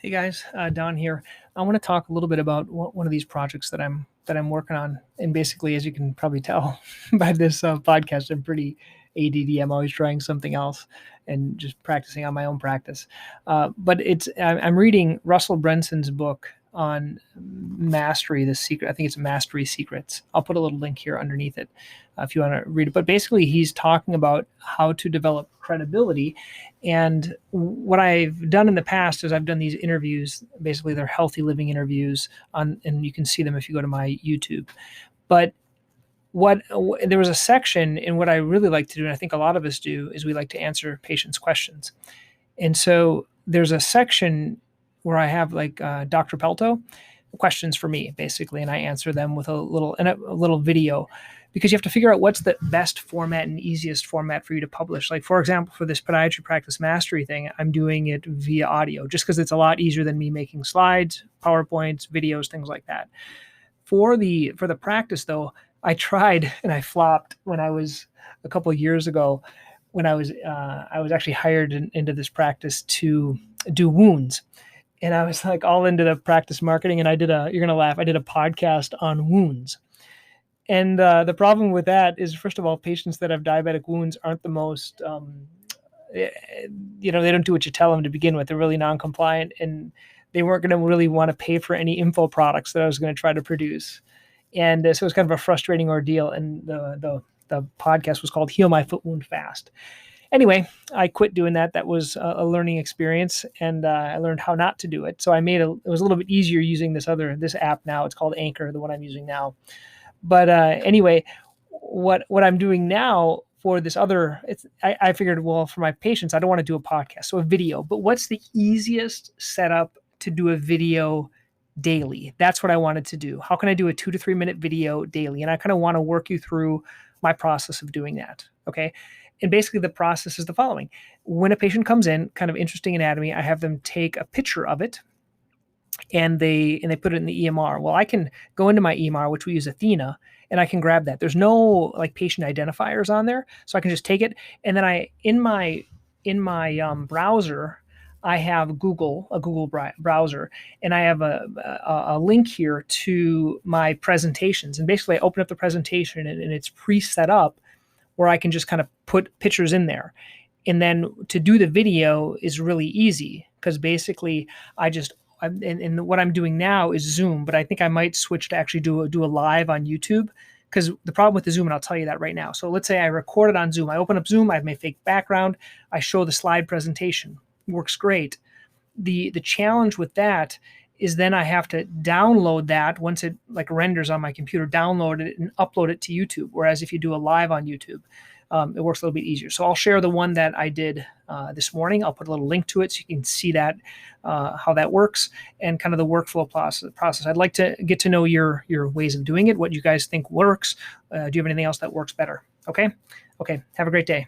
Hey guys, Don here. I want to talk a little bit about one of these projects that I'm working on. And basically, as you can probably tell by this podcast, I'm pretty ADD. I'm always trying something else and just practicing on my own practice. But I'm reading Russell Brunson's book on mastery, the secret. I think it's Mastery Secrets. I'll put a little link here underneath it if you want to read it. But basically, he's talking about how to develop credibility. And what I've done in the past is I've done these interviews. Basically, they're healthy living interviews and you can see them if you go to my YouTube. But what there was a section in what I really like to do, and I think a lot of us do, is we like to answer patients' questions. And so there's a section where I have like Dr. Pelto questions for me basically, and I answer them with a little video, because you have to figure out what's the best format and easiest format for you to publish. Like for example, for this podiatry practice mastery thing, I'm doing it via audio just because it's a lot easier than me making slides, PowerPoints, videos, things like that. For the practice though, I tried and I flopped when I was a couple of years ago when I was actually hired into this practice to do wounds. And I was like all into the practice marketing, and you're gonna laugh, I did a podcast on wounds. And the problem with that is, first of all, patients that have diabetic wounds aren't the most, they don't do what you tell them to begin with. They're really non-compliant, and they weren't going to really want to pay for any info products that I was going to try to produce. And so it was kind of a frustrating ordeal. And the podcast was called Heal My Foot Wound Fast. Anyway, I quit doing that. That was a learning experience, and I learned how not to do it. So it was a little bit easier using this app now. It's called Anchor, the one I'm using now. But anyway, what I'm doing now for this other, I figured, well, for my patients, I don't want to do a podcast, so a video. But what's the easiest setup to do a video daily? That's what I wanted to do. How can I do a 2 to 3 minute video daily? And I kind of want to work you through my process of doing that. Okay. And basically the process is the following. When a patient comes in, kind of interesting anatomy, I have them take a picture of it, and they put it in the EMR. Well, I can go into my EMR, which we use Athena, and I can grab that. There's no like patient identifiers on there, so I can just take it. And then in my browser, I have a Google browser, and I have a link here to my presentations. And basically, I open up the presentation, and it's pre-set up where I can just kind of put pictures in there. And then to do the video is really easy, because basically and what I'm doing now is Zoom, but I think I might switch to actually do a live on YouTube, because the problem with the Zoom, and I'll tell you that right now. So let's say I record it on Zoom. I open up Zoom, I have my fake background, I show the slide presentation. Works great. The challenge with that is then I have to download that once it like renders on my computer, download it and upload it to YouTube. Whereas if you do a live on YouTube, it works a little bit easier. So I'll share the one that I did this morning. I'll put a little link to it so you can see that, how that works, and kind of the workflow process. I'd like to get to know your ways of doing it, what you guys think works. Do you have anything else that works better? Okay. Have a great day.